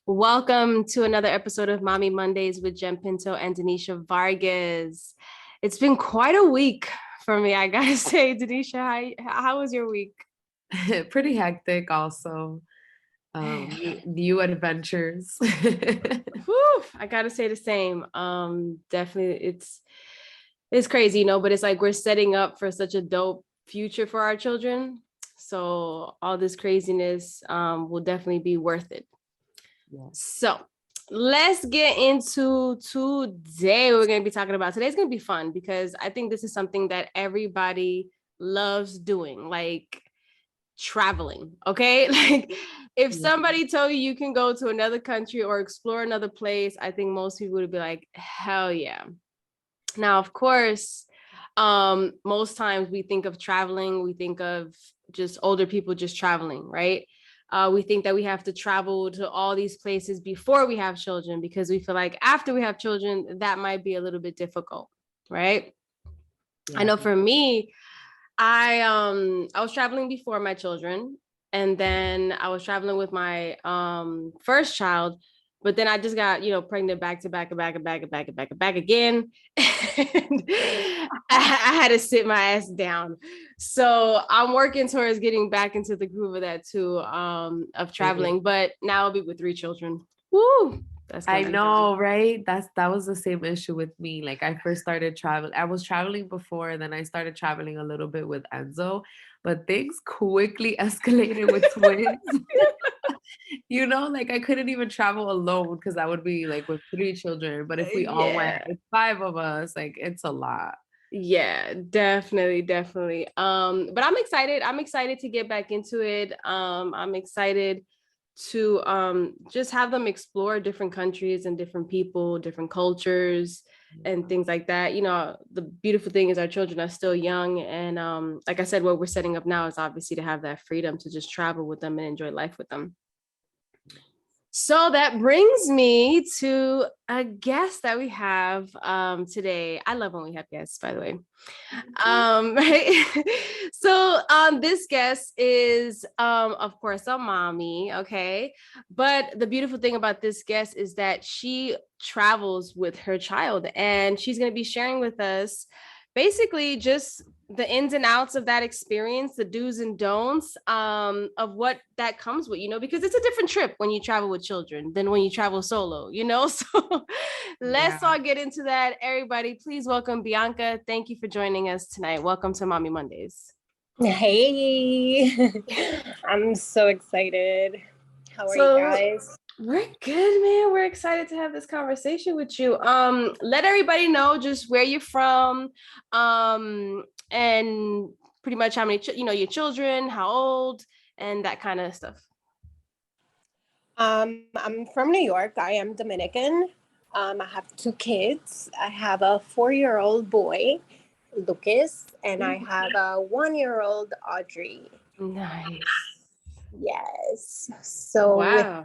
Welcome to another episode of Mommy Mondays with Jen Pinto and Denisha Vargas. It's been quite a week for me, I gotta say. Denisha, how was your week? Pretty hectic also. New adventures. Whew, I gotta say the same. Definitely it's crazy, but it's like we're setting up for such a dope future for our children. So all this craziness will definitely be worth it. Yes. So let's get into today. We're going to be talking about today's going to be fun because I think this is something that everybody loves doing, like traveling. Okay. Like if somebody told you you can go to another country or explore another place, I think most people would be like, hell yeah. Now, of course, most times we think of traveling, we think of just older people just traveling, right? We think that we have to travel to all these places before we have children because we feel like after we have children, that might be a little bit difficult, right? Yeah. I know for me, I was traveling before my children, and then I was traveling with my first child, but then I just got pregnant back to back and back and back and back and back and back again. And I had to sit my ass down. So I'm working towards getting back into the groove of that too, of traveling. But now I'll be with 3 children. Woo! I know, right? That was the same issue with me. Like I first started traveling. I was traveling before, and then I started traveling a little bit with Enzo, but things quickly escalated with twins. Like I couldn't even travel alone because I would be like with 3 children. But if we all went, Yeah. like 5 of us, like it's a lot. Yeah, definitely. But I'm excited. I'm excited to get back into it. I'm excited to just have them explore different countries and different people, different cultures and things like that. The beautiful thing is our children are still young, and like I said, what we're setting up now is obviously to have that freedom to just travel with them and enjoy life with them. So that brings me to a guest that we have today. I love when we have guests, by the way. Right? So this guest is, of course, a mommy, okay? But the beautiful thing about this guest is that she travels with her child, and she's going to be sharing with us basically just the ins and outs of that experience, the do's and don'ts of what that comes with, because it's a different trip when you travel with children than when you travel solo. So let's all get into that. Everybody, please welcome Bianca. Thank you for joining us tonight. Welcome to Mommy Mondays. Hey, I'm so excited. How are you guys? We're good, man. We're excited to have this conversation with you. Let everybody know just where you're from, and pretty much how many, your children, how old, and that kind of stuff. I'm from New York. I am Dominican. I have 2 kids. I have a 4-year-old boy, Lucas, and I have a 1-year-old Audrey. Nice. Yes. So wow.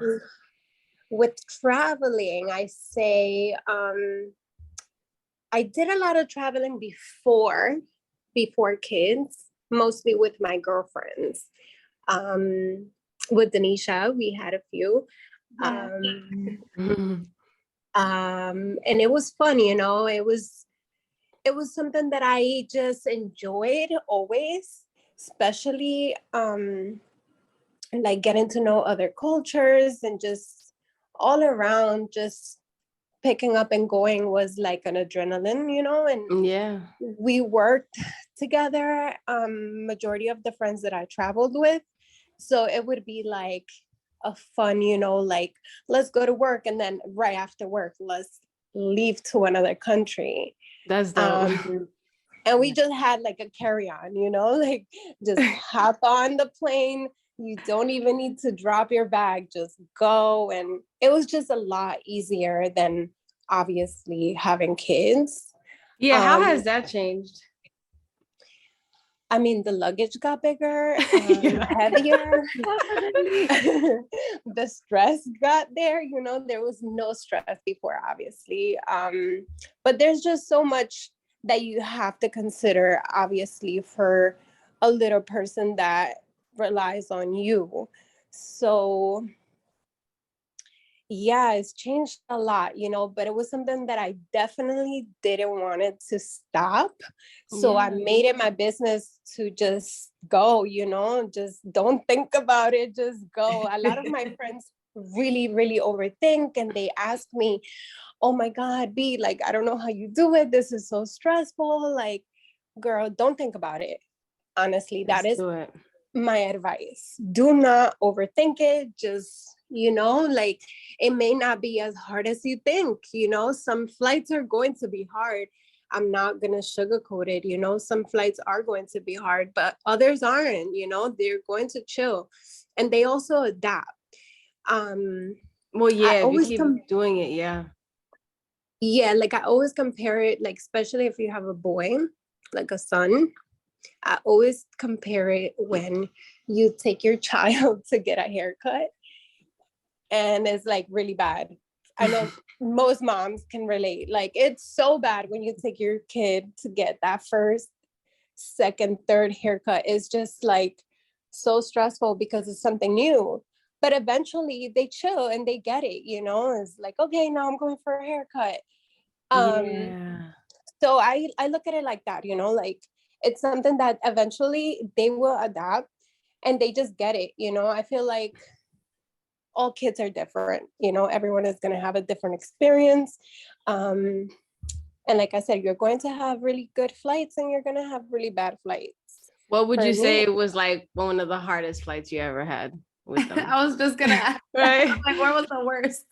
with traveling, I say I did a lot of traveling before kids, mostly with my girlfriends. With Denisha, we had a few. And it was fun, it was something that I just enjoyed always, especially like getting to know other cultures and just all around, just picking up and going was like an adrenaline, and yeah, we worked together, majority of the friends that I traveled with. So it would be like a fun, like let's go to work, and then right after work, let's leave to another country. that's dope. And we just had like a carry-on, like just hop on the plane. You don't even need to drop your bag, just go. And it was just a lot easier than obviously having kids. Yeah, how has that changed? I mean, the luggage got bigger, heavier. The stress got there, there was no stress before, obviously. But there's just so much that you have to consider, obviously, for a little person that relies on you. So Yeah, it's changed a lot, but it was something that I definitely didn't want it to stop. So I Yeah. made it my business to just go, just don't think about it, just go. A lot of my friends really, really overthink and they ask me, oh my God, B, like, I don't know how you do it. This is so stressful. Like, girl, don't think about it. Honestly, that Let's is do it. my advice. Do not overthink it. Just, like it may not be as hard as you think. Some flights are going to be hard. I'm not going to sugarcoat it. Some flights are going to be hard, but others aren't. They're going to chill and they also adapt. Um, Well, I yeah, if you always keep doing it, yeah. yeah, like I always compare it, like, especially if you have a boy, like a son, I always compare it when you take your child to get a haircut and it's like really bad. I know most moms can relate. Like it's so bad when you take your kid to get that first, second, third haircut. It's just like so stressful because it's something new. But eventually they chill and they get it, It's like, okay, now I'm going for a haircut. Um, Yeah. so I look at it like that, like it's something that eventually they will adapt and they just get it. I feel like all kids are different. Everyone is going to have a different experience. um and like I said, you're going to have really good flights and you're going to have really bad flights. What would For you me, say was like one of the hardest flights you ever had with them? I was just gonna ask that. Right. Like, where was the worst?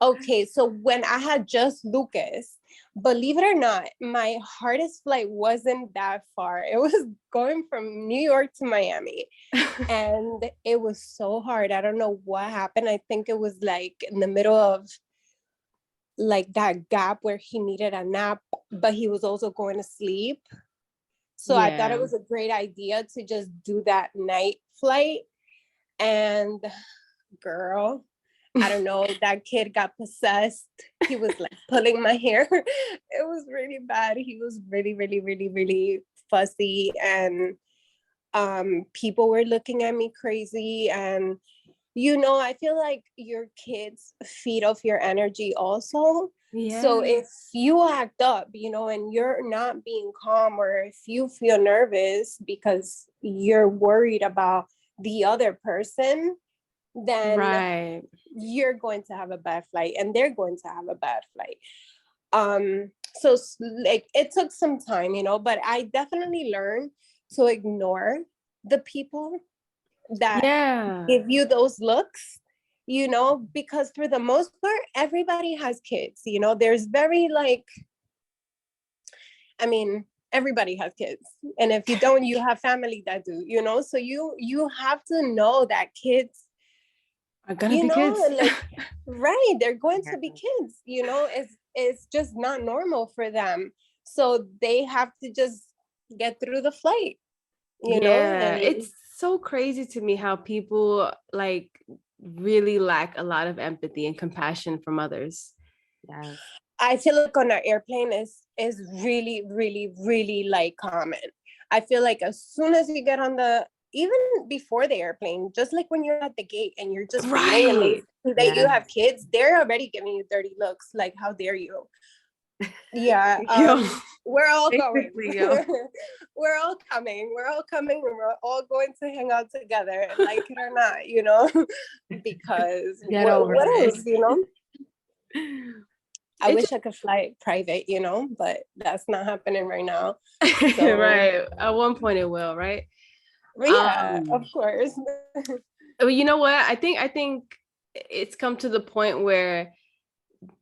okay, so when I had just Lucas, believe it or not, my hardest flight wasn't that far. It was going from New York to Miami. And it was so hard. I don't know what happened. I think it was like in the middle of like that gap where he needed a nap, but he was also going to sleep. So I thought it Yeah. was a great idea to just do that night flight. And girl, I don't know, that kid got possessed. He was like pulling my hair. It was really bad. He was really, really, really, really fussy. And people were looking at me crazy. And I feel like your kids feed off your energy also. So Yeah. if you act up, and you're not being calm, or if you feel nervous because you're worried about the other person, then Right. you're going to have a bad flight and they're going to have a bad flight. So like it took some time, but I definitely learned to ignore the people that Yeah. give you those looks, because for the most part, everybody has kids, there's very like, I mean, everybody has kids. And if you don't, you have family that do, so you have to know that kids, Are gonna be kids. like, right, they're going Yeah. to be kids, it's just not normal for them. So they have to just get through the flight, Yeah. and It's so crazy to me how people like really lack a lot of empathy and compassion from others. Yes. I feel like on an airplane is really, really, really like common. I feel like as soon as you get on even before the airplane, just like when you're at the gate and you're just waiting and they Right. see that you Yeah. have kids, they're already giving you dirty looks. Like, how dare you? Yeah. Yo. We're all going. Basically, yo. We're all coming. We're all coming and we're all going to hang out together, like it or not, because Get over what it. else, I It's wish I could fly private, but that's not happening right now. So, right. At one point it will, right? but yeah, of course. Well, you know what? I think it's come to the point where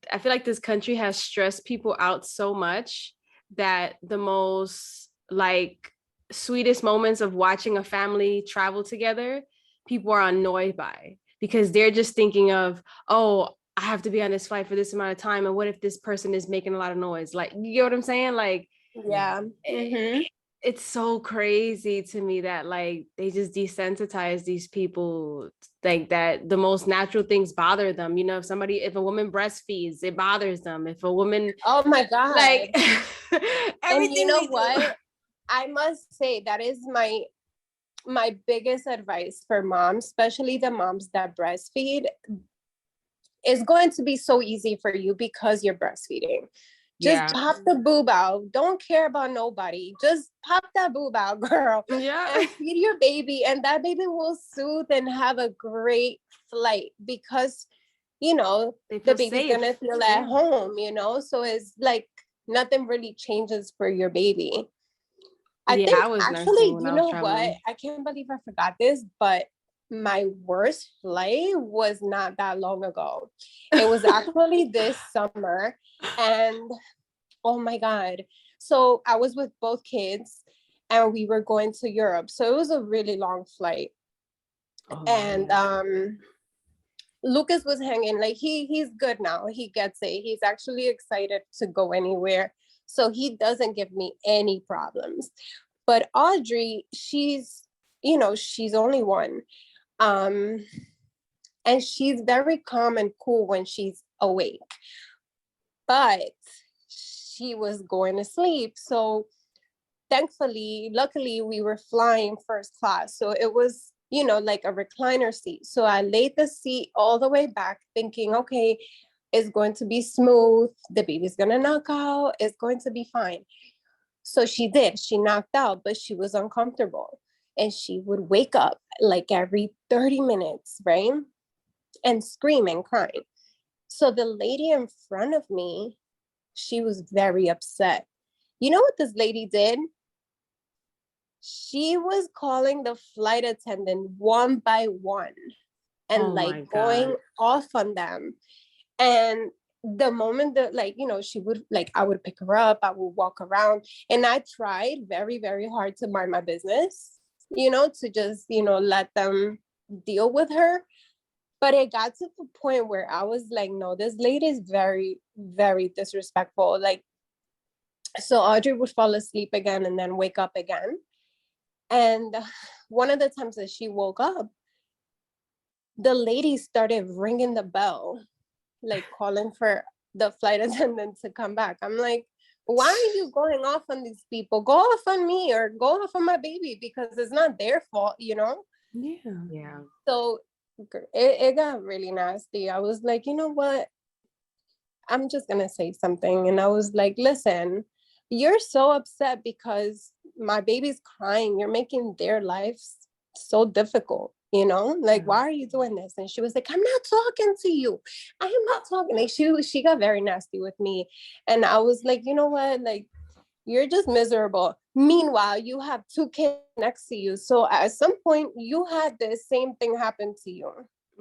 I feel like this country has stressed people out so much that the most like sweetest moments of watching a family travel together, people are annoyed by because they're just thinking of, oh, I have to be on this flight for this amount of time. And what if this person is making a lot of noise? Like, you know what I'm saying? Like, Yeah. Yeah. Mm-hmm. it's so crazy to me that like they just desensitize these people like that the most natural things bother them. If a woman breastfeeds, it bothers them. If a woman Oh my God. like And you everything know we do. what? I must say that is my biggest advice for moms, especially the moms that breastfeed. it's going to be so easy for you because you're breastfeeding. Just pop the boob out. Don't care about nobody. Just pop that boob out, girl. Yeah. And feed your baby, and that baby will soothe and have a great flight because, the baby's safe. gonna feel at home, so it's like nothing really changes for your baby. I think I was actually, you know what? I can't believe I forgot this, but my worst flight was not that long ago. It was actually this summer, and oh my God. So I was with both kids and we were going to Europe. So it was a really long flight. And Lucas was hanging, like he's good now. He gets it. He's actually excited to go anywhere. So he doesn't give me any problems. But Audrey, she's only one. And she's very calm and cool when she's awake. But she was going to sleep. So luckily, we were flying first class. So it was, like a recliner seat. So I laid the seat all the way back thinking, okay, it's going to be smooth. The baby's going to knock out. It's going to be fine. So she did. She knocked out, but she was uncomfortable. And she would wake up like every 30 minutes, right? And scream and cry. So the lady in front of me, she was very upset. You know what this lady did? She was calling the flight attendant one by one and going off on them. And the moment that she would I would pick her up, I would walk around, and I tried very, very hard to mind my business, to just, let them deal with her. But it got to the point where I was like, no, this lady is very, very disrespectful. So Audrey would fall asleep again and then wake up again. And one of the times that she woke up, the lady started ringing the bell, calling for the flight attendant to come back. I'm like, why are you going off on these people? Go off on me or go off on my baby, because it's not their fault, Yeah. Yeah. So it got really nasty. I was like, you know what? I'm just going to say something. And I was like, listen, you're so upset because my baby's crying. You're making their lives so difficult, why are you doing this? And she was like, I'm not talking to you. I am not talking. She got very nasty with me. And I was like, you know what? You're just miserable. Meanwhile, you have two kids next to you. So at some point you had the same thing happen to you.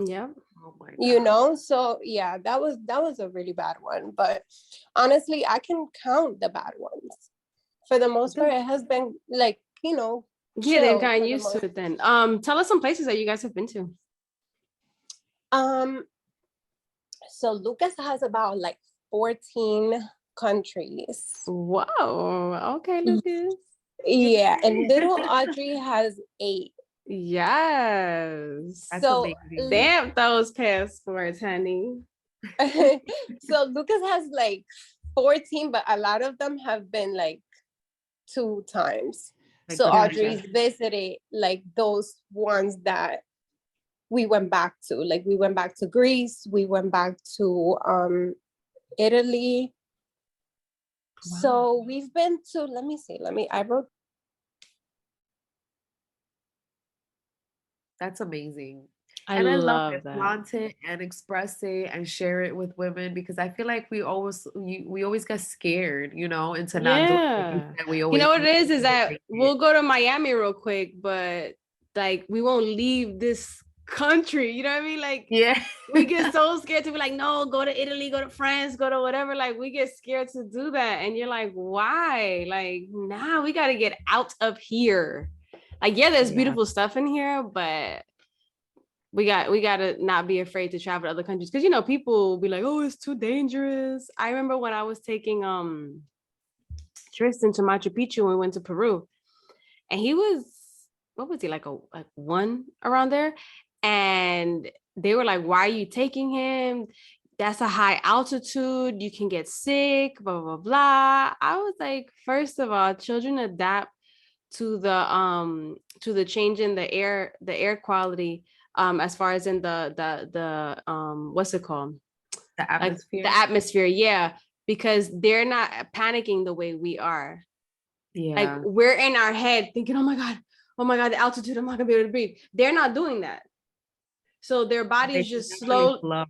Yeah. Oh my God. So yeah, that was a really bad one. But honestly, I can count the bad ones. For the most part, it has been yeah, they've gotten used to it then. Tell us some places that you guys have been to. So Lucas has about 14 countries. Whoa. Okay, Lucas. Yeah, and little Audrey has 8. Yes. That's amazing. Stamp those passports, honey. So Lucas has 14, but a lot of them have been 2 times. So Audrey's visited those ones that we went back to. We went back to Greece, we went back to Italy. Wow. So we've been to, I wrote. That's amazing. I love it. that. Flaunt it and express it and share it with women, because I feel like we always get scared, into not doing it. We always, what it is that we'll go to Miami real quick, but we won't leave this country. You know what I mean? We get so scared to be like, no, go to Italy, go to France, go to whatever. We get scared to do that. And you're like, why? Nah, we got to get out of here. There's beautiful stuff in here, but we got to not be afraid to travel to other countries, because people will be like, oh, it's too dangerous. I remember when I was taking Tristan to Machu Picchu when we went to Peru, and he was, what was he, like 1 around there, and they were like, why are you taking him? That's a high altitude, you can get sick, blah blah blah. I was like, first of all, children adapt to the change in the air quality, as far as in the what's it called, The like atmosphere. the atmosphere, yeah, because they're not panicking the way we are. Yeah. Like we're in our head thinking, oh my God, the altitude, I'm not gonna be able to breathe. They're not doing that. So their body is just slow. Flow.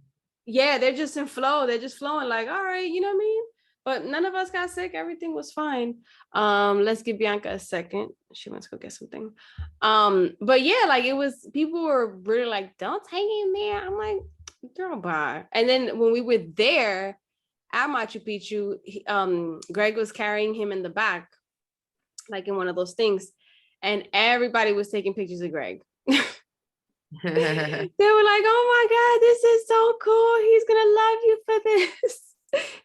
Yeah, they're just in flow. They're just flowing like, all right, you know what I mean? But none of us got sick. Everything was fine. Let's give Bianca a second. She wants to go get something. But yeah, like it was, people were really like, don't take him there. I'm like, girl, bye. And then when we were there at Machu Picchu, Greg was carrying him in the back, like in one of those things. And everybody was taking pictures of Greg. They were like, oh my God, this is so cool. He's gonna love you for this.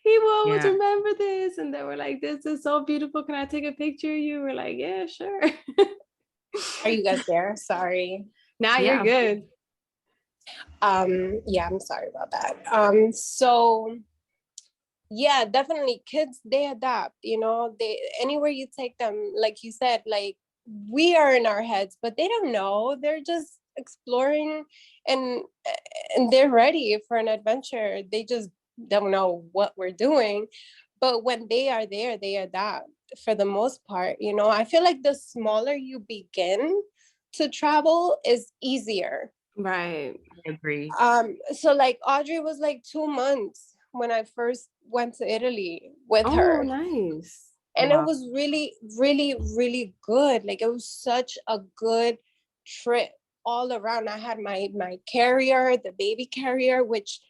He will always remember this. And they were like, this is so beautiful. Can I take a picture of you? We're like, yeah, sure. Are you guys there? Sorry. Now you're good. Yeah, I'm sorry about that. So yeah, definitely kids, they adapt, you know, they anywhere you take them, like you said, like we are in our heads, but they don't know. They're just exploring and they're ready for an adventure. They just don't know what we're doing. But when they are there, they adapt for the most part. You know, I feel like the smaller you begin to travel is easier. Right. I agree. So like Audrey was like 2 months when I first went to Italy with her. Oh, nice. And it was really, really, really good. Like it was such a good trip all around. I had my carrier, the baby carrier, which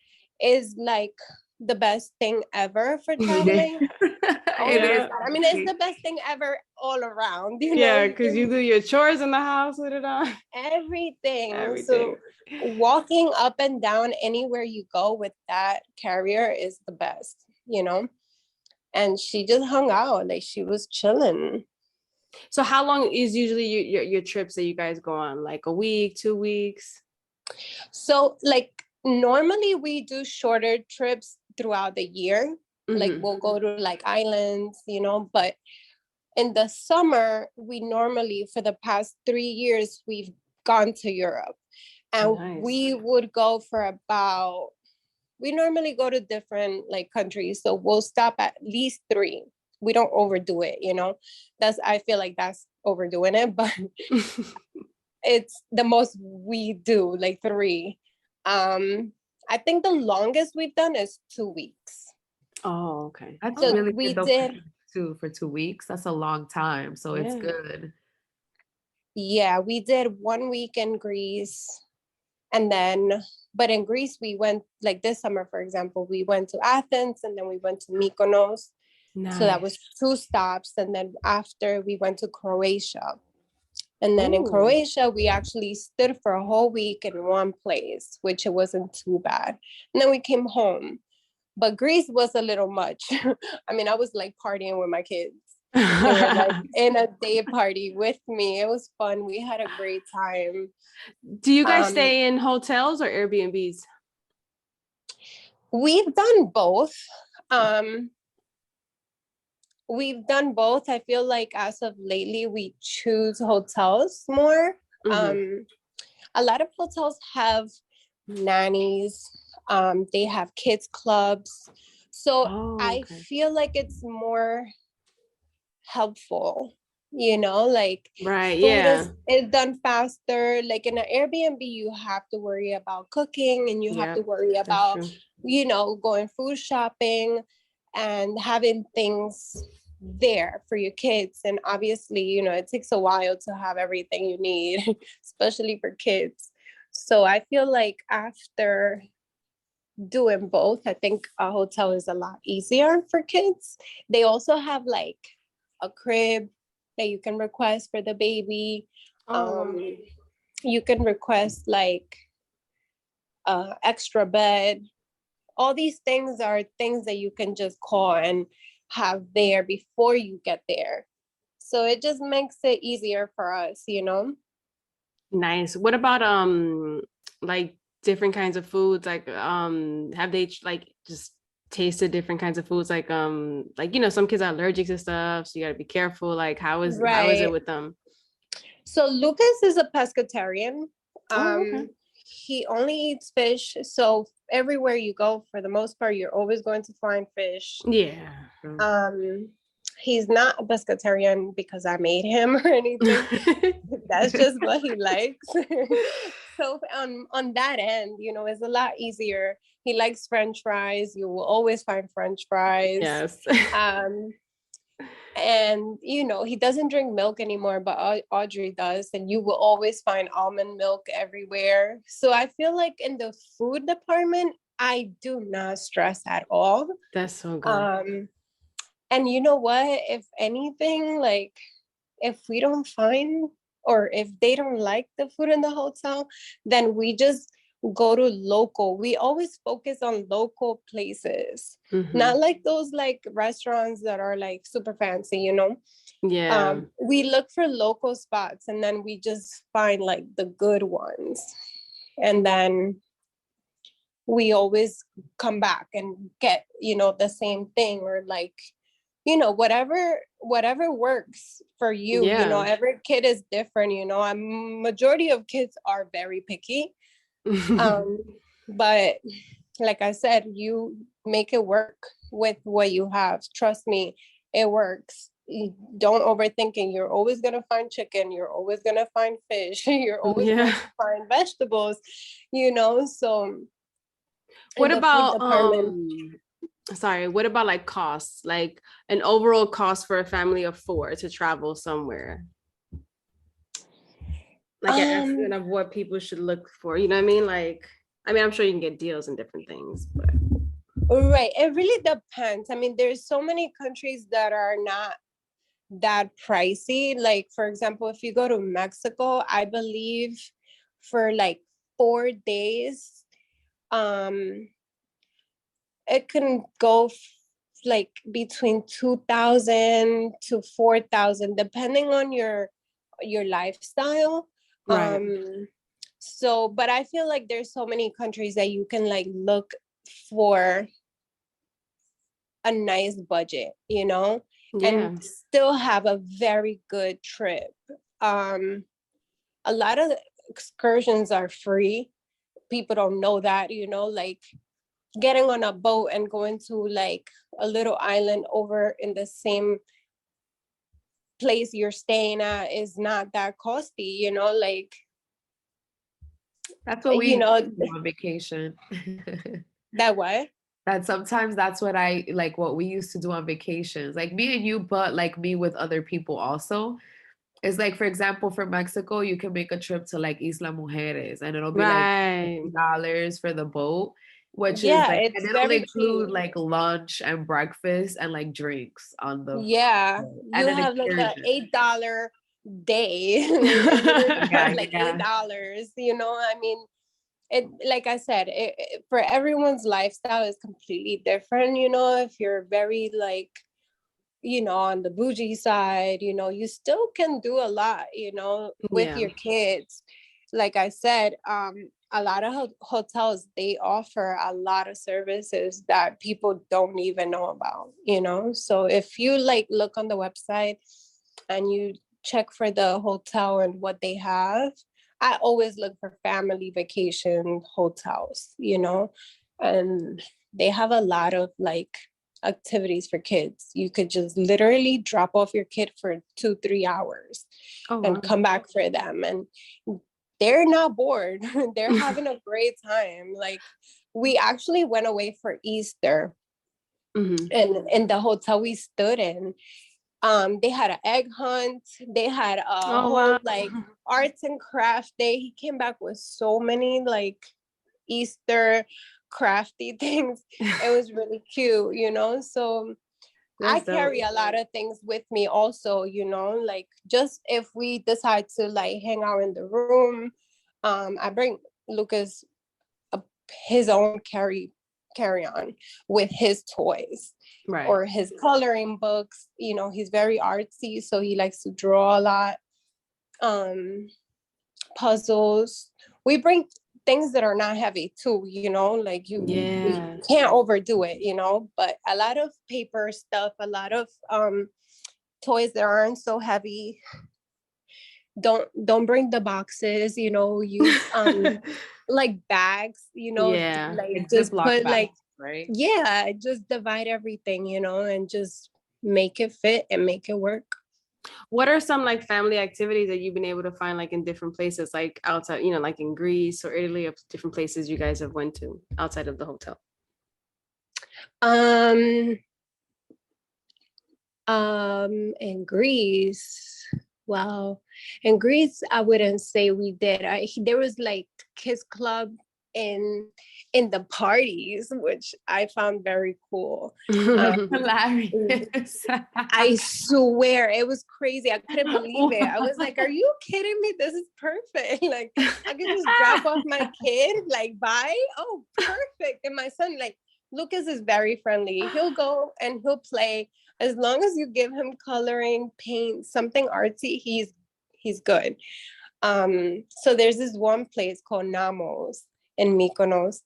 is like the best thing ever for traveling. It is. I mean, it's the best thing ever all around, you know? Yeah, because you do your chores in the house with it on. Everything. So walking up and down anywhere you go with that carrier is the best, you know? And she just hung out, like she was chilling. So how long is usually your trips that you guys go on? Like a week, 2 weeks? So like normally we do shorter trips throughout the year. Like we'll go to like islands, you know, but in the summer, we normally, for the past 3 years, we've gone to Europe. And we would go for about, we normally go to different like countries. So we'll stop at least 3. We don't overdo it, you know. I feel like that's overdoing it, but it's the most we do, like 3. I think the longest we've done is 2 weeks. Oh, okay. That's So really we good did for 2 weeks. That's a long time. So it's good. Yeah, we did 1 week in Greece. And then, but in Greece, we went like this summer, for example, we went to Athens and then we went to Mykonos. So that was 2 stops. And then after we went to Croatia. And then in Croatia, we actually stood for a whole week in one place, which it wasn't too bad. And then we came home. But Greece was a little much. I mean, I was like partying with my kids. They were like in a day party with me. It was fun. We had a great time. Do you guys stay in hotels or Airbnbs? We've done both. We've done both. I feel like as of lately, we choose hotels more. A lot of hotels have nannies. They have kids clubs. So I feel like it's more helpful, you know, like food is done faster. Like in an Airbnb, you have to worry about cooking and you have to worry about, you know, going food shopping and having things there for your kids. And obviously, you know, it takes a while to have everything you need, especially for kids. So I feel like after doing both, I think a hotel is a lot easier for kids. They also have like a crib that you can request for the baby. You can request like extra bed. All these things are things that you can just call and have there before you get there. So it just makes it easier for us, you know? Nice. What about like different kinds of foods? Like have they like just tasted different kinds of foods? Like you know, some kids are allergic to stuff, so you gotta be careful. Like how is it with them? So Lucas is a pescatarian. he only eats fish. So everywhere you go, for the most part, you're always going to find fish. Yeah. Um, he's not a pescatarian because I made him or anything. That's just what he likes. So on that end, you know, it's a lot easier. He likes French fries. You will always find French fries. Yes. And you know, he doesn't drink milk anymore, but Audrey does, and you will always find almond milk everywhere. So I feel like in the food department, I do not stress at all. That's so good. And you know what? If anything, like if we don't find or if they don't like the food in the hotel, then we just go to local. We always focus on local places, not like those like restaurants that are like super fancy, you know. Yeah. We look for local spots and then we just find like the good ones, and then we always come back and get, you know, the same thing, or like, you know, whatever works for you. You know, Yeah. every kid is different, you know. A majority of kids are very picky, but like I said, you make it work with what you have. Trust me, it works. You don't overthink it. You're always gonna find chicken, you're always gonna find fish, you're always going Yeah. to find vegetables, you know. So What in the food about department, sorry, what about like costs? Like an overall cost for a family of 4 to travel somewhere? Like an estimate of what people should look for, you know what I mean? Like, I mean, I'm sure you can get deals and different things, but right, it really depends. I mean, there's so many countries that are not that pricey. Like, for example, if you go to Mexico, I believe for like 4 days, it can go like between 2,000 to 4,000 depending on your lifestyle. right. So but I feel like there's so many countries that you can like look for a nice budget, you know, Yeah. and still have a very good trip. A lot of excursions are free. People don't know that, you know, like getting on a boat and going to like a little island over in the same place you're staying at is not that costly, you know, like, That's what you we know, do on vacation. that what? That sometimes that's what I like what we used to do on vacations. Like me and you, but like me with other people also. It's like, for example, for Mexico, you can make a trip to like Isla Mujeres and it'll be like Right. $50 for the boat, which is Yeah, like, and it's it'll very cheap. include like lunch and breakfast and like drinks on the Yeah, boat and you an have like a excursion. $8 day. It literally Yeah, costs like yeah. $8, you know. I mean, it, like I said, for everyone's lifestyle is completely different, you know. If you're very like, you know, on the bougie side, you know, you still can do a lot, you know, with Yeah. your kids. Like I said, a lot of hotels, they offer a lot of services that people don't even know about, you know. So if you like look on the website and you check for the hotel and what they have, I always look for family vacation hotels, you know, and they have a lot of like activities for kids. You could just literally drop off your kid for 2-3 hours Oh, and wow. come back for them, and they're not bored. They're having a great time. Like, we actually went away for Easter, and in the hotel we stood in, they had an egg hunt, they had a Oh, wow. whole like arts and craft day. He came back with so many like Easter crafty things. It was really cute, you know. So I That's dope. carry a lot of things with me also, you know, like just if we decide to like hang out in the room, I bring Lucas a, his own carry on with his toys Right. or his coloring books. You know, he's very artsy, so he likes to draw a lot. Um, Puzzles. We bring things that are not heavy too, you know, like Yeah. you can't overdo it, you know, but a lot of paper stuff, a lot of toys that aren't so heavy. don't bring the boxes, use like bags, Yeah. like Like just Ziploc put bags, like, right? yeah, just divide everything, and just make it fit and make it work. What are some like family activities that you've been able to find like in different places, like outside, like in Greece or Italy, or different places you guys have went to outside of the hotel? Um, in Greece, well, in Greece, I wouldn't say we did. There was like kids club in in the parties, which I found very cool. Hilarious. I swear it was crazy. I couldn't believe it. I was like, are you kidding me? This is perfect. Like, I could just drop off my kid, like, bye. Oh, perfect. And my son, like, Lucas is very friendly. He'll go and he'll play. As long as you give him coloring, paint, something artsy, he's good. So there's this one place called Namos in Mykonos.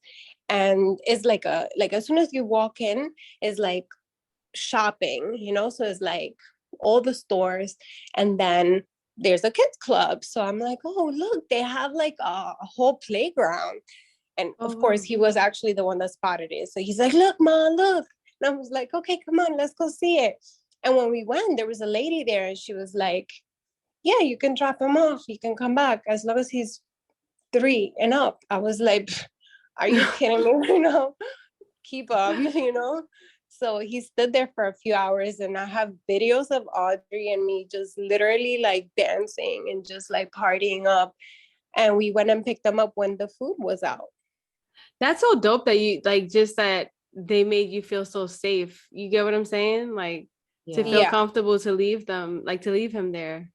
And it's like as soon as you walk in, it's like shopping, so it's like all the stores, and then there's a kids club. So I'm like, oh look, they have like a whole playground. And of course Oh, he was actually the one that spotted it, so he's like, look ma, look. And I was like, okay, come on, let's go see it. And when we went, there was a lady there, and she was like, yeah, you can drop him off, he can come back as long as he's 3 and up. I was like, are you kidding me? Keep up, So he stood there for a few hours, and I have videos of Audrey and me just literally like dancing and just like partying up. And we went and picked them up when the food was out. that's so dope that you like just that they made you feel so safe. You get what I'm saying? Like to Yeah. feel Yeah, comfortable to leave them, like to leave him there.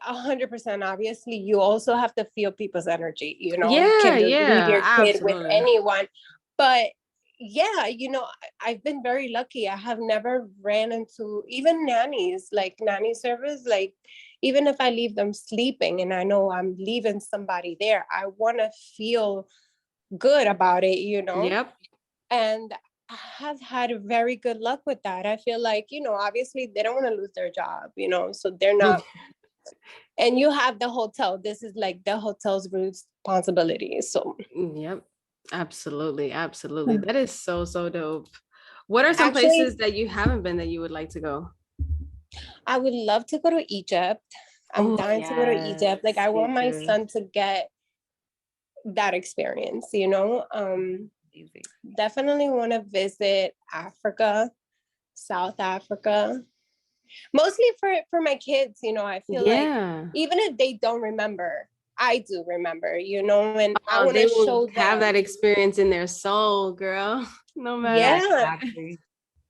100%. Obviously, you also have to feel people's energy. You Yeah, can just leave yeah, your kid with absolutely. anyone. But yeah, I've been very lucky. I have never ran into even nannies, like nanny service. Like, even if I leave them sleeping and I know I'm leaving somebody there, I want to feel good about it. Yep. And I have had very good luck with that. I feel like, obviously they don't want to lose their job, so they're not. And you have the hotel. This is like the hotel's responsibility. So Yep. Absolutely. Absolutely. That is so, so dope. What are some actually, places that you haven't been that you would like to go? I would love to go to Egypt. I'm Oh, dying to go to Egypt. Like, yes. I Me want my too. son to get that experience. Amazing. Definitely want to visit Africa, South Africa. Mostly for my kids. I feel like Yeah. even if they don't remember, I do remember, and I Oh, want they to will show have that them. experience in their soul, girl. No matter. Yeah, Yeah, exactly.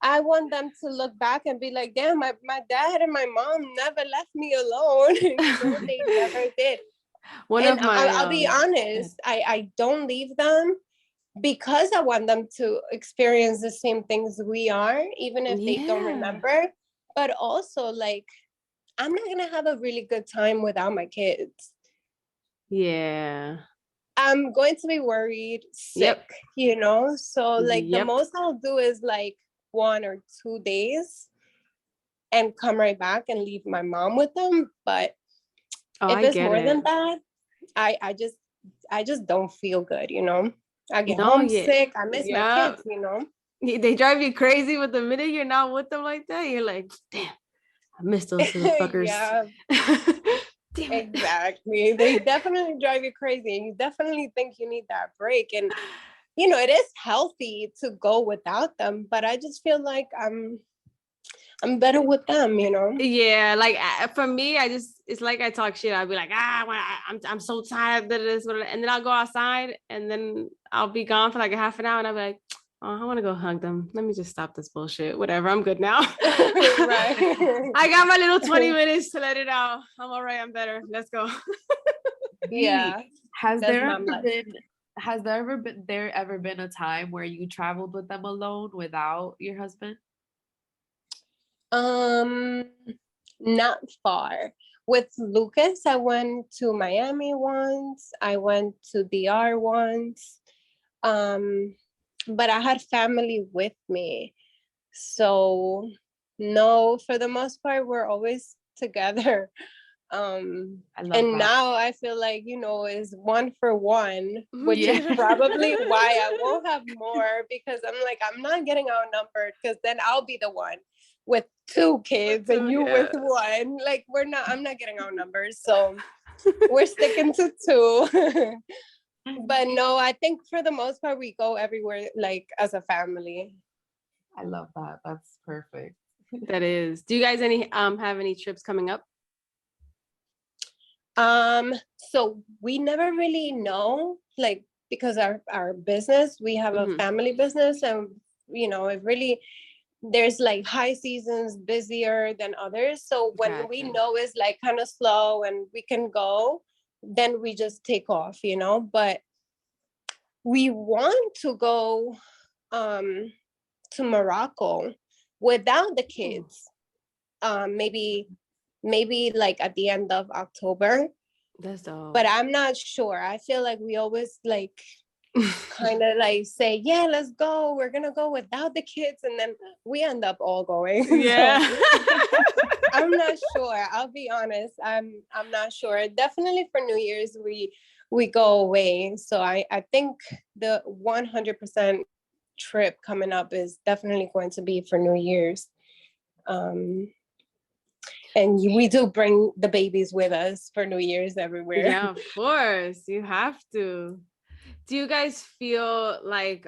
I want them to look back and be like, damn, my dad and my mom never left me alone. They never did. One And of my I'll be honest, I don't leave them because I want them to experience the same things we are, even if they don't yeah. remember. But also, like, I'm not going to have a really good time without my kids. Yeah. I'm going to be worried, sick, Yep. So, like, the Yep. most I'll do is like 1 or 2 days and come right back and leave my mom with them. But Oh, if I it's get more it. than that, I just don't feel good. I get No, yeah. homesick. I miss my Yeah. kids. They drive you crazy, but the minute you're not with them like that, you're like, damn, I miss those little fuckers. Yeah, Damn it. exactly. They definitely drive you crazy, and you definitely think you need that break. And it is healthy to go without them, but I just feel like I'm better with them. Yeah, like for me, it's like I talk shit. I'll be like, I'm so tired of this, and then I'll go outside, and then I'll be gone for like a half an hour, and I'll be like, oh, I want to go hug them. Let me just stop this bullshit. Whatever, I'm good now. Right. I got my little 20 minutes to let it out. I'm all right. I'm better. Let's go. Yeah, Has that's there my ever life. been there ever been a time where you traveled with them alone without your husband? Um, Not far. With Lucas, I went to Miami once. I went to DR once. Um, but I had family with me. So no, for the most part, we're always together. I love And that. now I feel like, is 1 for 1, which Yeah. is probably why I won't have more, because I'm like, I'm not getting outnumbered, because then I'll be the one with 2 kids and you with 1. Like, I'm not getting outnumbered. So we're sticking to 2. But no, I think for the most part, we go everywhere, like, as a family. I love that. That's perfect. That is. Do you guys have any trips coming up? So we never really know, like, because our business, we have a family business, and it really, there's like high seasons busier than others. So when we know it's like kind of slow and we can go, then we just take off, but we want to go to Morocco without the kids. Maybe like at the end of October. That's dope. But I'm not sure. I feel like we always like kind of like say, yeah, let's go. We're gonna go without the kids, and then we end up all going. Yeah. So, I'm not sure. I'll be honest. I'm not sure. Definitely for New Year's we go away. So I think the 100% trip coming up is definitely going to be for New Year's. And we do bring the babies with us for New Year's everywhere. Yeah, of course. You have to. Do you guys feel like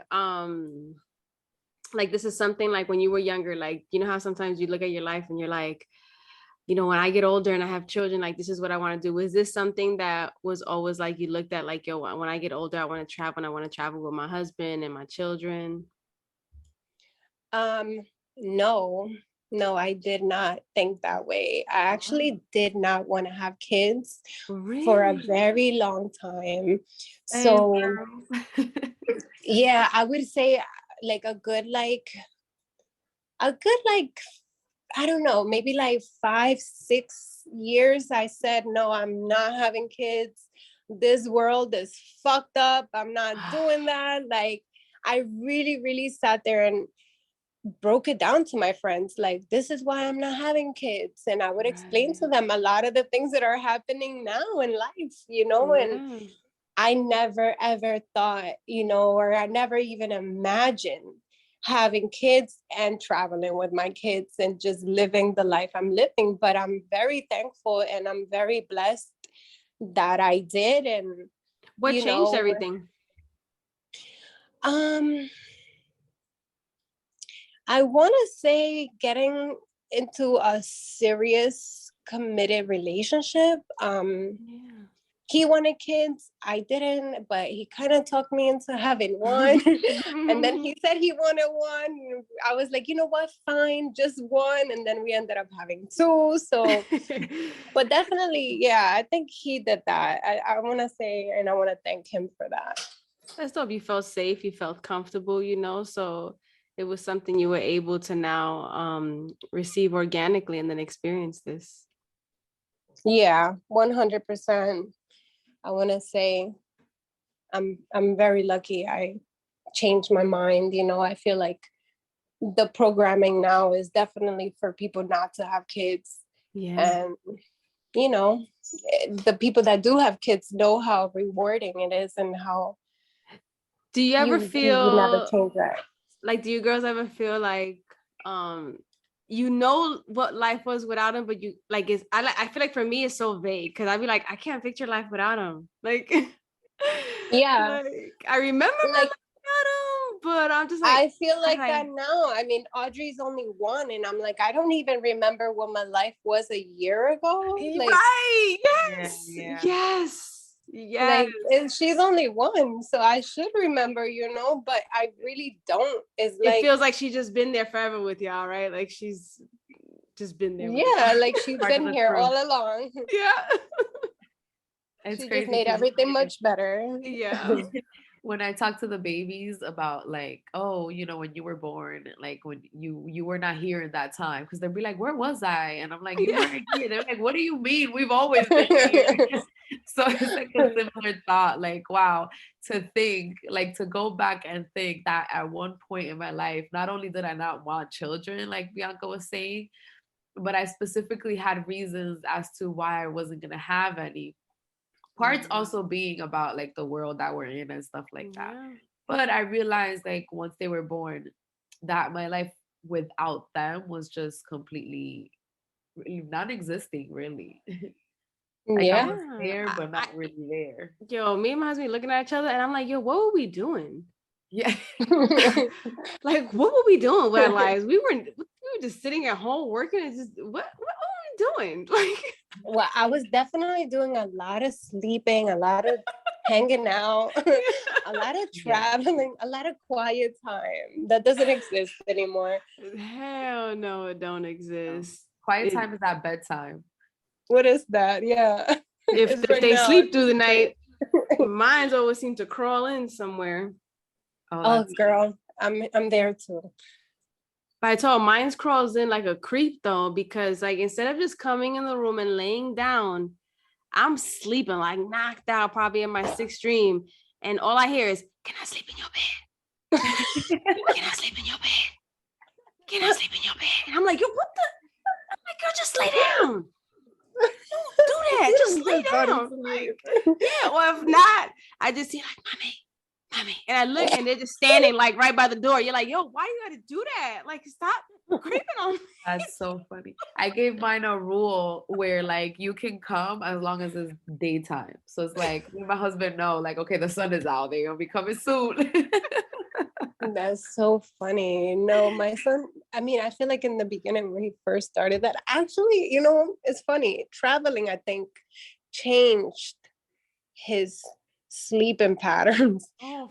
this is something like when you were younger, like, how sometimes you look at your life and you're like, when I get older and I have children, like, this is what I want to do. Was this something that was always like you looked at like, yo, when I get older, I want to travel, and I want to travel with my husband and my children? No, I did not think that way. I actually did not want to have kids for a very long time. So yeah, I would say like a good I don't know, maybe like 5-6 years. I said, no, I'm not having kids. This world is fucked up. I'm not doing that. Like, I really, really sat there and broke it down to my friends, like, this is why I'm not having kids. And I would explain to them a lot of the things that are happening now in life, and I never ever thought, or I never even imagined having kids and traveling with my kids and just living the life I'm living. But I'm very thankful and I'm very blessed that I did. And what changed everything? I want to say getting into a serious, committed relationship. He wanted kids. I didn't, but he kind of talked me into having one. And then he said he wanted one. I was like, you know what? Fine, just one. And then we ended up having 2. So, but definitely, yeah, I think he did that. I want to say, and I want to thank him for that. That's dope. You felt safe. You felt comfortable, so it was something you were able to now receive organically and then experience this. Yeah, 100%. I want to say I'm very lucky. I changed my mind. I feel like the programming now is definitely for people not to have kids. Yeah. And the people that do have kids know how rewarding it is, and how do you ever feel you never change that. Like, do you girls ever feel like what life was without him, but you like I feel like for me it's so vague, because I'd be like, I can't picture life without him. Like, yeah, like, I remember my like, life without him, but I'm just like, I feel like that now. I mean, Audrey's only 1, and I'm like, I don't even remember what my life was a year ago. Like, right? Yes. Like, and she's only 1, so I should remember, but I really don't. It feels like she's just been there forever with y'all, right? Like, she's just been there. Yeah, like she's been here all along. Yeah. It's she crazy. Just made everything much better. Yeah. When I talk to the babies about like, oh, when you were born, like when you were not here in that time, because they'll be like, where was I? And I'm like, you weren't here. They're like, what do you mean? We've always been here. So it's like a similar thought, like, wow, to think, like, to go back and think that at one point in my life, not only did I not want children, like Bianca was saying, but I specifically had reasons as to why I wasn't gonna have any. Parts also being about like the world that we're in and stuff like that. Yeah. But I realized like once they were born that my life without them was just completely non-existing, really. Like I Yeah. was there, but I, not really there. yo, me and my husband looking at each other, and I'm like, yo, what were we doing? Yeah. Like, what were we doing with our lives? We were just sitting at home working and just what were we doing? Like, Well, I was definitely doing a lot of sleeping, a lot of hanging out, a lot of traveling, a lot of quiet time that doesn't exist anymore. hell no, it don't exist. Quiet time is at bedtime. What is that? Yeah. If they sleep through the night, mines always seem to crawl in somewhere. Oh, girl, I'm there too. But I told mine crawls in like a creep though, because like instead of just coming in the room and laying down, I'm sleeping like knocked out, probably in my sixth dream. And all I hear is, can I sleep in your bed? Can I sleep in your bed? Can I sleep in your bed? And I'm like, yo, what the? I'm like, girl, just lay down. Don't do that. Just lay down. Like, yeah, or if not, I just see like, mommy. And I look and they're just standing like right by the door. You're like, yo, why you gotta do that? Like, stop creeping on me. That's so funny. I gave mine a rule where like you can come as long as it's daytime. So it's like me and my husband know, like, okay, the sun is out. They're gonna be coming soon. That's so funny. No, my son, I mean, I feel like in the beginning when he first started that, actually, it's funny. Traveling, I think, changed his sleeping patterns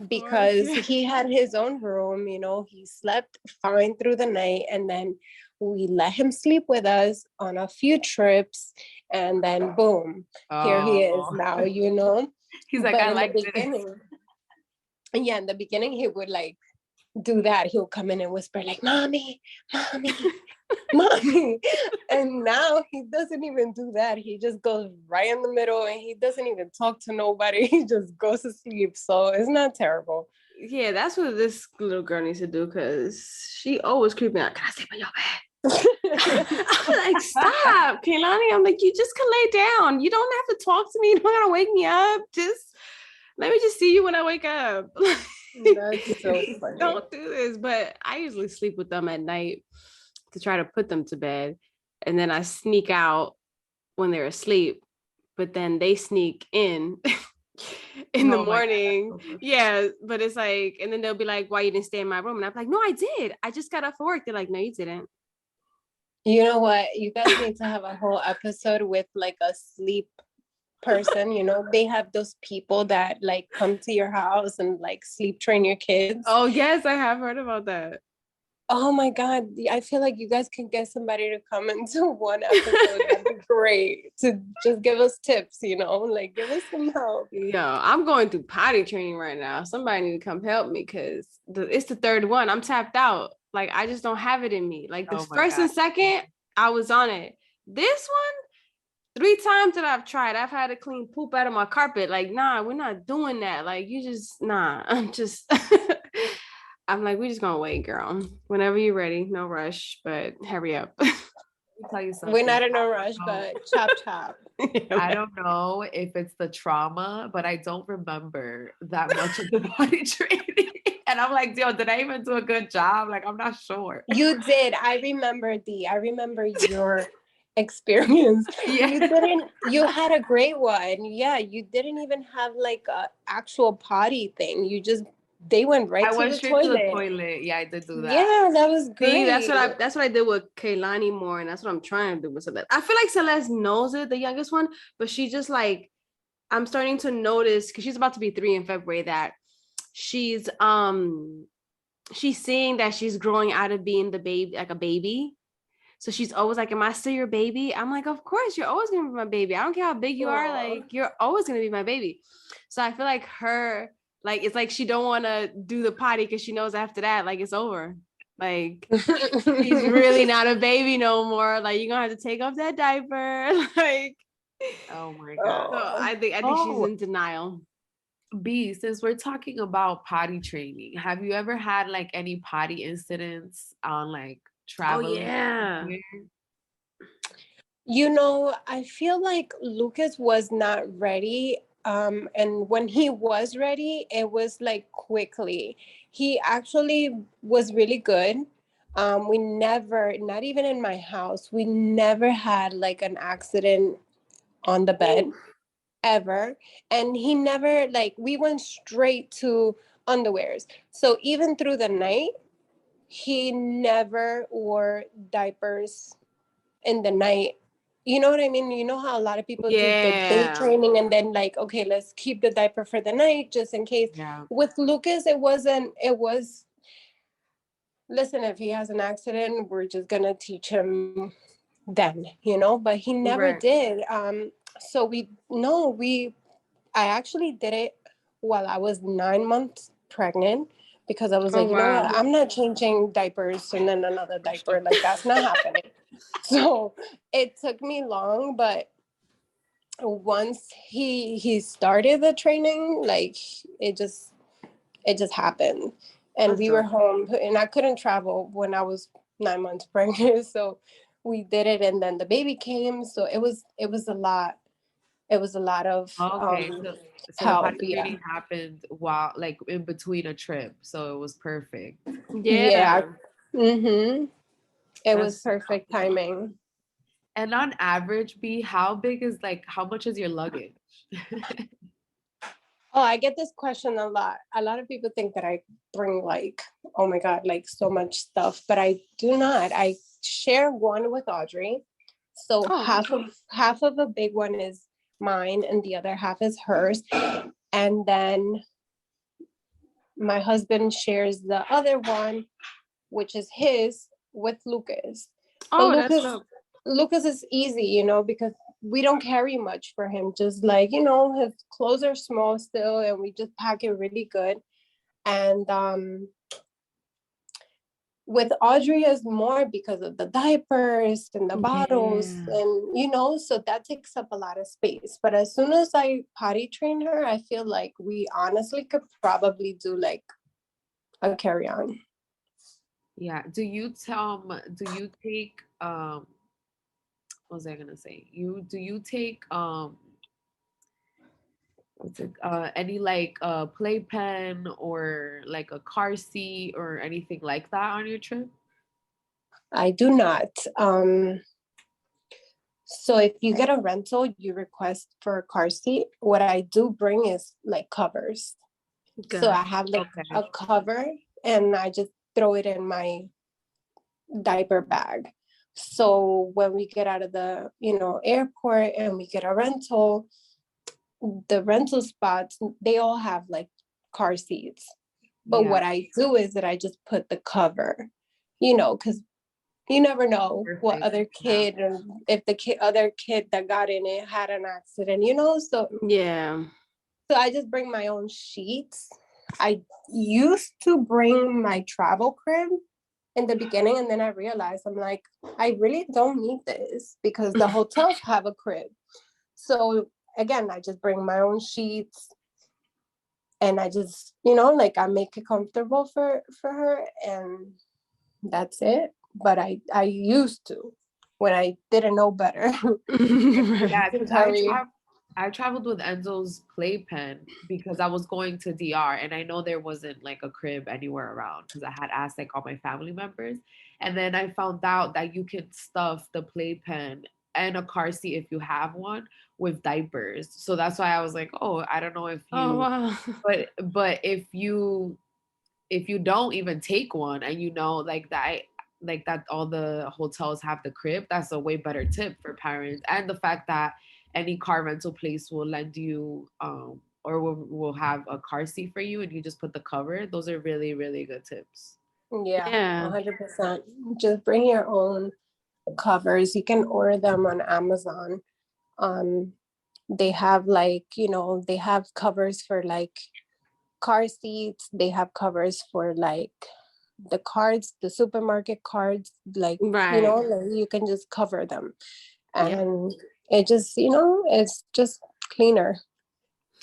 because he had his own room, he slept fine through the night, and then we let him sleep with us on a few trips, and then boom, here he is now, He's like, but I in like the beginning, yeah, in the beginning he would like do that. He'll come in and whisper like, mommy, and now he doesn't even do that. He just goes right in the middle and he doesn't even talk to nobody. He just goes to sleep. So it's not terrible. Yeah, that's what this little girl needs to do, because she always creeping out. Can I sleep in your bed? I'm like, stop, Kaylani. I'm like, you just can lay down. You don't have to talk to me. You don't gotta wake me up. Just let me just see you when I wake up. That's so funny. Don't do this. But I usually sleep with them at night to try to put them to bed. And then I sneak out when they're asleep, but then they sneak in in the morning. Yeah, but it's like, and then they'll be like, why you didn't stay in my room? And I'm like, no, I did. I just got off work. They're like, no, you didn't. You know what? You guys need to have a whole episode with like a sleep person. They have those people that like come to your house and like sleep train your kids. Oh yes, I have heard about that. Oh my God, I feel like you guys can get somebody to come into one episode. That'd be great, to just give us tips, like give us some help. Yo, I'm going through potty training right now. Somebody need to come help me, because it's the third one. I'm tapped out. Like, I just don't have it in me. Like the first and second, I was on it. This one, 3 times that I've tried, I've had to clean poop out of my carpet. Like, nah, we're not doing that. Like, you just, nah, I'm like, we're just gonna wait, girl. Whenever you're ready, no rush, but hurry up. Let me tell you something. We're not in a rush, but chop. I don't know if it's the trauma, but I don't remember that much of the body training. And I'm like, yo, did I even do a good job? Like, I'm not sure. You did. I remember your experience. Yeah. You had a great one. Yeah, you didn't even have like a actual potty thing. They went right to the toilet. Yeah, I did do that. Yeah, that was great. See, that's what I did with Kaylani more, and that's what I'm trying to do with Celeste. I feel like Celeste knows it, the youngest one, but she just like, I'm starting to notice, because she's about to be 3 in February, that she's seeing that she's growing out of being the baby, like a baby. So she's always like, am I still your baby? I'm like, of course, you're always gonna be my baby. I don't care how big you are, like you're always gonna be my baby. So I feel like her, like, it's like she don't want to do the potty because she knows after that, like, it's over. Like, she's really not a baby no more. Like, you're gonna have to take off that diaper. Like, oh my God. So I think she's in denial. B, since we're talking about potty training, have you ever had like any potty incidents on like travel? Oh yeah. You know, I feel like Lucas was not ready. And when he was ready, it was like quickly. He actually was really good. We never, not even in my house, we never had like an accident on the bed ever. And he never, like, we went straight to underwears. So even through the night, he never wore diapers in the night. You know what I mean? You know how a lot of people do the day Yeah. training and then like, okay, let's keep the diaper for the night just in case. Yeah. With Lucas, it wasn't, it was, listen, if he has an accident, we're just gonna teach him then, you know, but he never Right. did. So we no, I actually did it while I was 9 months pregnant because I was Oh like, you know what, wow. I'm not changing diapers and then another diaper. Like that's not happening. So it took me long, but once he started the training, like it just it just happened. And That's we were dope. home and I couldn't travel when I was 9 months pregnant. So we did it and then the baby came. So it was a lot. It was a lot of Okay, so the help. potty Yeah. training happened while like in between a trip, so it was perfect. Yeah. Yeah. Mm-hmm. It was That's perfect timing. and on average, B, how big is like how much is your luggage? Oh, I get this question a lot. A lot of people think that I bring like, oh my God, like so much stuff, but I do not. I share one with Audrey. So Oh. half of a big one is mine and the other half is hers. And then my husband shares the other one, which is his with Lucas. But Oh, that's dope. Lucas is easy, you know, because we don't carry much for him. Just like, you know, his clothes are small still and we just pack it really good. And with Audrey is more because of the diapers and the bottles Yeah. and you know, so that takes up a lot of space. But as soon as I potty train her, I feel like we honestly could probably do like a carry-on. Yeah. Do you take what was I gonna say? Do you take what's it any like playpen or like a car seat or anything like that on your trip? I do not. So if you get a rental, you request for a car seat. What I do bring is like covers. So I Good. have like Okay. a cover and I just throw it in my diaper bag. So when we get out of the, you know, airport and we get a rental, the rental spots, they all have like car seats. But Yeah. what I do is that I just put the cover, you know, because you never know what Perfect. other Yeah. kid and if the other kid that got in it had an accident, you know. Yeah. So I just bring my own sheets. I used to bring my travel crib in the beginning, and then I realized I'm like, I really don't need this because the hotels have a crib. So again, I just bring my own sheets and I just, you know, like I make it comfortable for her and that's it. But I used to when I didn't know better Yeah, to because carry. I traveled with Enzo's playpen because I was going to DR and I know there wasn't like a crib anywhere around because I had asked like all my family members. And then I found out that you can stuff the playpen and a car seat if you have one with diapers. So that's why I was like, oh, I don't know if Oh you wow. but if you don't even take one and you know like that all the hotels have the crib, that's a way better tip for parents. And the fact that any car rental place will lend you or will have a car seat for you and you just put the cover, those are really really good tips. Yeah, Yeah. 100%. Just bring your own covers. You can order them on Amazon. Um, they have like, you know, they have covers for like car seats. They have covers for like the cards, the supermarket cards, like, you know, Right. like you can just cover them. Yep. And it just, you know, it's just cleaner.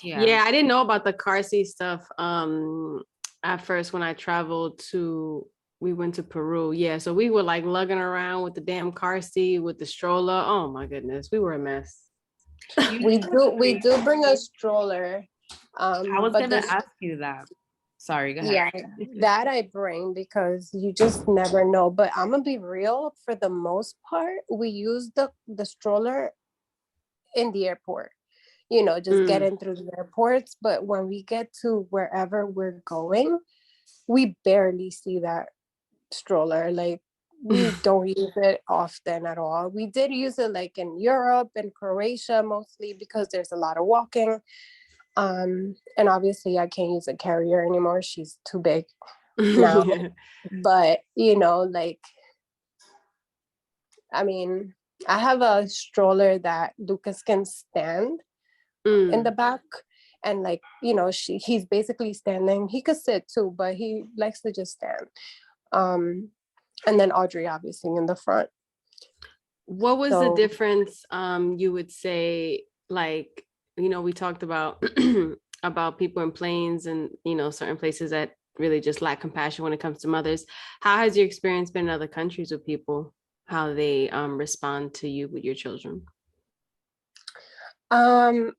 Yeah. Yeah, I didn't know about the car seat stuff at first when I traveled to We went to Peru. Yeah. So we were like lugging around with the damn car seat with the stroller. Oh my goodness. We were a mess. We do bring a stroller. I was But gonna this, ask you that. Sorry, go ahead. yeah, that I bring because you just never know. But I'm gonna be real, for the most part, we use the stroller in the airport, just Mm. getting through the airports. But when we get to wherever we're going, we barely see that stroller. Like, we don't use it often at all. We did use it like in Europe and Croatia mostly because there's a lot of walking. And obviously I can't use a carrier anymore. She's too big now. Yeah. But like, I mean, I have a stroller that Lucas can stand in the Mm. back, and like, he's basically standing. He could sit too, but he likes to just stand. And then Audrey obviously in the front. What was the So difference, you would say, like, we talked about about people in planes and, certain places that really just lack compassion when it comes to mothers. How has your experience been in other countries with people, how they respond to you with your children?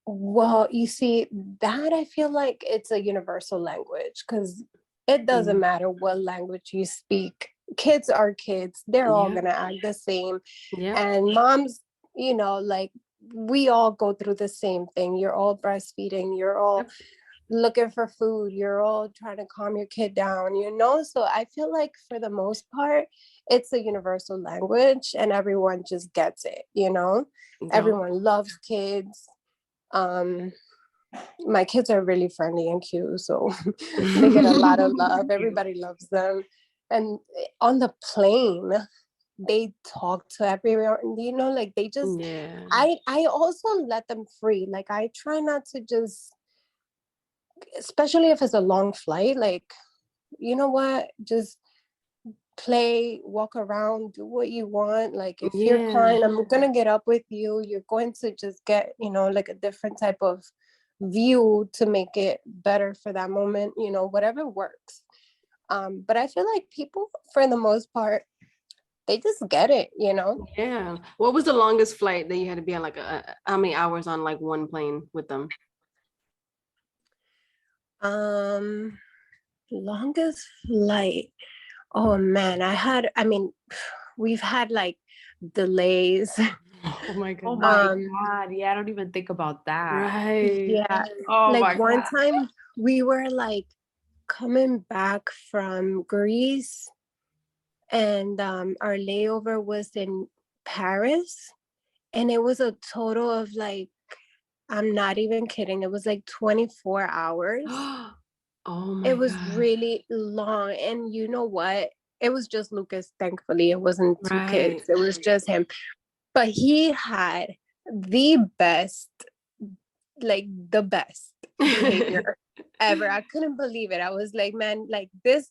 well, you see, that I feel like it's a universal language, because it doesn't Mm. matter what language you speak. Kids are kids. They're all Yeah. gonna act the same. Yeah. And moms, like, we all go through the same thing. You're all breastfeeding, you're all Yep. looking for food, you're all trying to calm your kid down, so I feel like for the most part it's a universal language and everyone just gets it. Dope. Everyone loves kids. um my kids are really friendly and cute, so they get a lot of love. Everybody loves them. And on the plane, they talk to everyone, like they just, Yeah. I also let them free. Like, I try not to just, especially if it's a long flight, like, you know what, just play, walk around, do what you want. Like, if you're Yeah. crying, I'm gonna get up with you. You're going to just get, like a different type of view to make it better for that moment, whatever works. But I feel like people, for the most part, they just get it. Yeah. What was the longest flight that you had to be on, like how many hours on like one plane with them? um Longest flight. Oh man, we've had like delays. Oh my Oh my goodness. um God. Yeah, I don't even think about that. Right. yeah, Oh like my one God. time we were like coming back from Greece, and our layover was in Paris, and it was a total of like, I'm not even kidding, it was like 24 hours. Oh It my was God. really long. And you know what? It was just Lucas, thankfully. It wasn't two kids, Right. it was just him. But he had the best, like the best behavior ever. I couldn't believe it. I was like, man, like this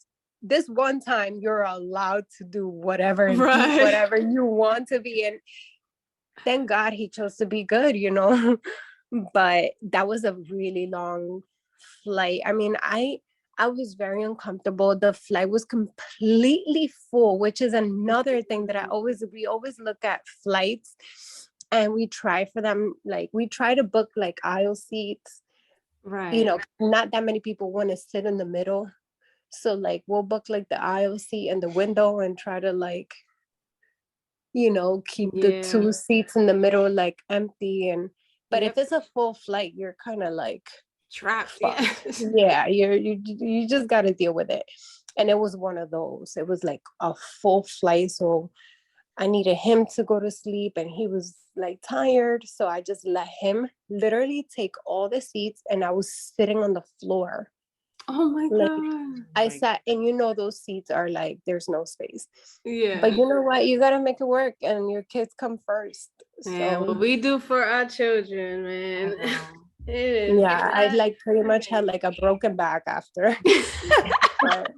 one time you're allowed to do whatever and be Right. whatever you want to be. And thank God he chose to be good. But that was a really long flight. I was very uncomfortable. The flight was completely full, which is another thing that we always look at flights, and we try for them, like we try to book like aisle seats. Right. Not that many people want to sit in the middle. So like we'll book like the aisle seat and the window and try to like, keep the Yeah. two seats in the middle like empty. And but if Yep. it's a full flight, you're kind of like, Trapped. fuck. Yeah. Yeah, you just got to deal with it. And it was one of those. It was like a full flight, so I needed him to go to sleep, and he was like tired, so I just let him literally take all the seats, and I was sitting on the floor. Oh my Like, God. I My sat, and those seats are like, there's no space. But Yeah. you know what? You gotta make it work, and your kids come first. Yeah. What So we do for our children, I man. know. It is yeah, I not like pretty much had pretty. like a broken back after. But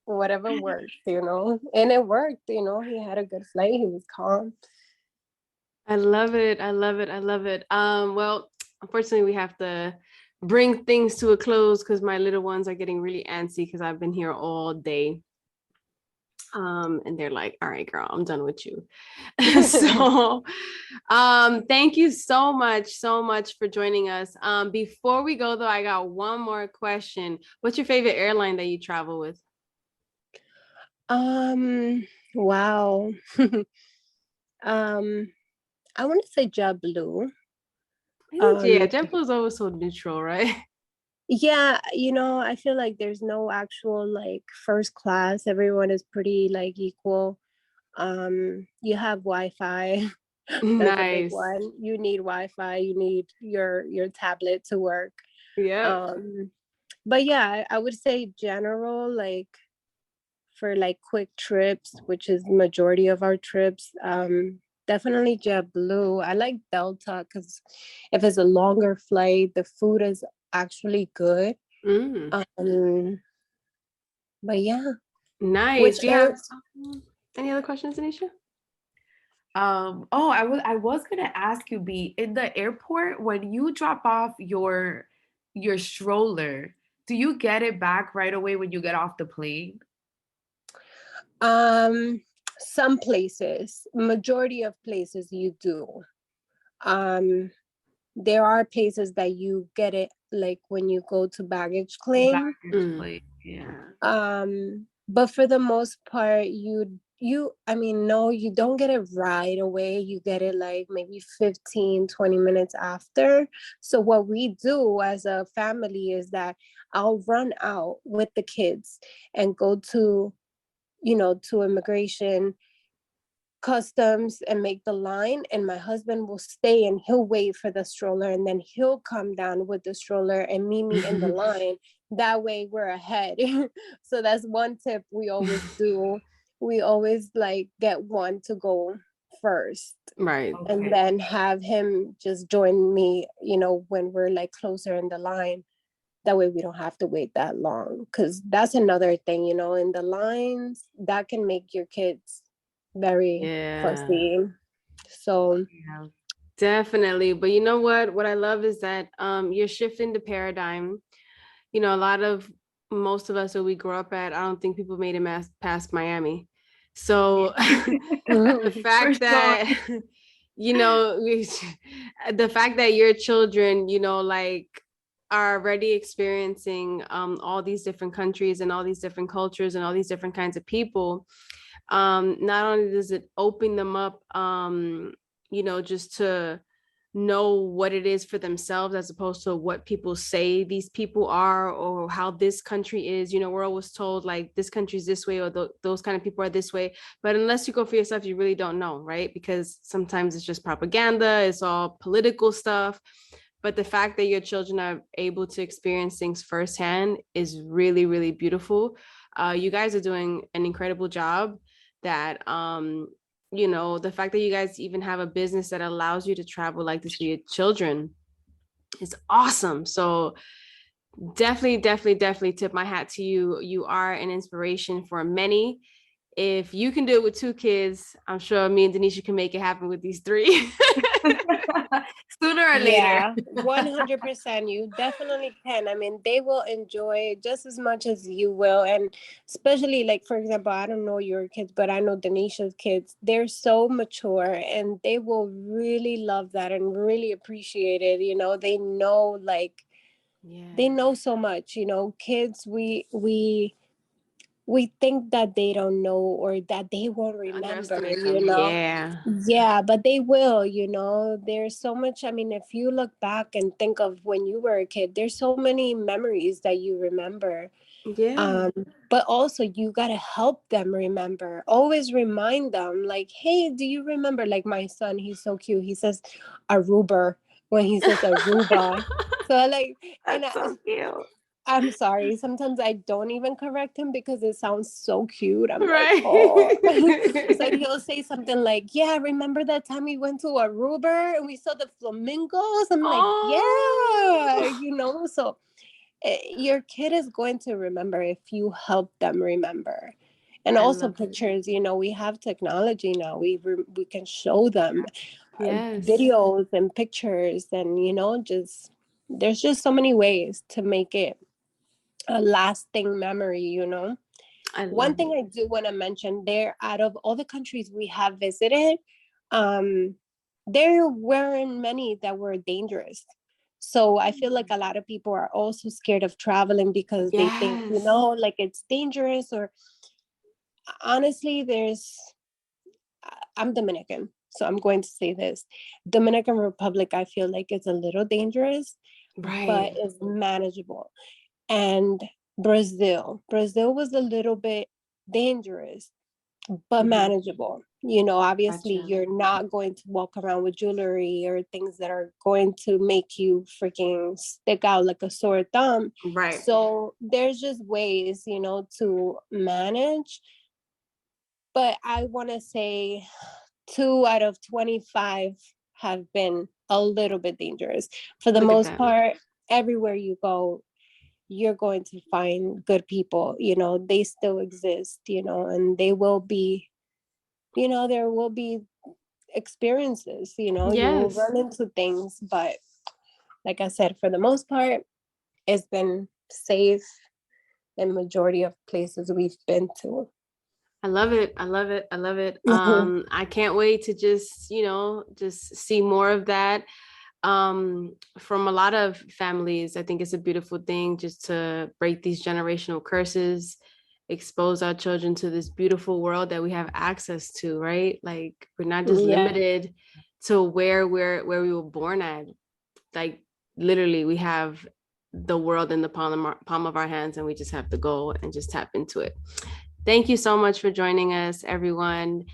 whatever worked. And it worked. He had a good flight, he was calm. I love it. I love it. I love it. Well, unfortunately, we have to bring things to a close because my little ones are getting really antsy because I've been here all day. And they're like, all right, girl, I'm done with you. So thank you so much for joining us. Before we go though, I got one more question. What's your favorite airline that you travel with? Wow. um, I want to say JetBlue. I think, yeah, Um, JetBlue is always so neutral, right? yeah, I feel like there's no actual like first class. Everyone is pretty like equal. You have Wi-Fi. That's a big Nice. one. You need Wi-Fi. You need your tablet to work. Yep. Um, but yeah, I would say general, like for like quick trips, which is majority of our trips. Definitely JetBlue. I like Delta because if it's a longer flight, the food is actually good. Mm, Um, but yeah, nice. which Do you have air? any other questions, Anisha? I was gonna ask you, B, in the airport when you drop off your stroller, do you get it back right away when you get off the plane? Um, some places, majority of places you do. Um, there are places that you get it like when you go to baggage claim. Baggage Mm. plane, yeah. But for the most part, I mean, no, you don't get it right away. You get it like maybe 15-20 minutes after. So what we do as a family is that I'll run out with the kids and go to immigration, customs, and make the line, and my husband will stay and he'll wait for the stroller, and then he'll come down with the stroller and meet me in the line. That way we're ahead. So that's one tip we always do. We always like get one to go first Right. and Okay. then have him just join me, when we're like closer in the line. That way we don't have to wait that long, because that's another thing, in the lines that can make your kids very Yeah. fussy. So Yeah. Definitely. But you know what? What I love is that you're shifting the paradigm. You know, a lot of most of us that we grew up at, I don't think people made it past Miami. So the For fact sure. that the fact that your children, like are already experiencing all these different countries and all these different cultures and all these different kinds of people, not only does it open them up, just to know what it is for themselves as opposed to what people say these people are or how this country is. We're always told like this country's this way or those kind of people are this way, but unless you go for yourself you really don't know, right? Because sometimes it's just propaganda, it's all political stuff. But the fact that your children are able to experience things firsthand is really, really beautiful. You guys are doing an incredible job. That the fact that you guys even have a business that allows you to travel like this with your children is awesome. So definitely tip my hat to you. You are an inspiration for many. If you can do it with 2 kids, I'm sure me and Denisha can make it happen with these 3. Sooner or later. yeah, 100%. You definitely can. I mean, they will enjoy it just as much as you will. And especially, like, for example, I don't know your kids, but I know Denisha's kids. They're so mature and they will really love that and really appreciate it. They know, like, Yeah. they know so much. Kids, we think that they don't know or that they won't remember, Underestimate them. Yeah. yeah, but they will. There's so much. I mean, if you look back and think of when you were a kid, there's so many memories that you remember. Yeah. But also you got to help them remember. Always remind them, like, hey, do you remember? Like my son, he's so cute, he says Aruba when he says Aruba. So like, and That's so cute. I'm sorry. Sometimes I don't even correct him because it sounds so cute. I'm like, Right. oh. So he'll say something like, yeah, remember that time we went to Aruba and we saw the flamingos? I'm like, yeah, Oh. So your kid is going to remember if you help them remember. And I also love it. pictures, we have technology now. We can show them Yes. videos and pictures and, just there's just so many ways to make it a lasting memory. One thing I do want to mention there, out of all the countries we have visited, there weren't many that were dangerous. So I feel like a lot of people are also scared of traveling because they think, like it's dangerous. Or honestly, I'm Dominican, so I'm going to say this. Dominican Republic, I feel like it's a little dangerous, but it's manageable. And Brazil was a little bit dangerous, but manageable. Obviously you're not going to walk around with jewelry or things that are going to make you freaking stick out like a sore thumb. Right. So there's just ways, to manage. But I want to say 2 out of 25 have been a little bit dangerous. For the most part, everywhere you go, you're going to find good people. They still exist, and they will be, there will be experiences, you will run into things. But like I said, for the most part, it's been safe in majority of places we've been to. I love it. I love it. I love it. I can't wait to just see more of that. From a lot of families. I think it's a beautiful thing just to break these generational curses, expose our children to this beautiful world that we have access to, right? Like we're not just limited to where we were born at. Like literally we have the world in the palm of our hands, and we just have to go and just tap into it. Thank you so much for joining us, everyone.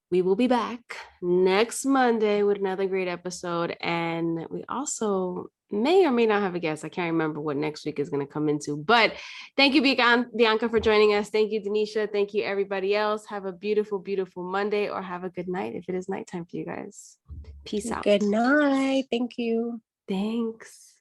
We will be back next Monday with another great episode. And we also may or may not have a guest. I can't remember what next week is going to come into. But thank you, Bianca, for joining us. Thank you, Denisha. Thank you, everybody else. Have a beautiful, beautiful Monday, or have a good night if it is nighttime for you guys. Peace out. Good night. Thank you. Thanks.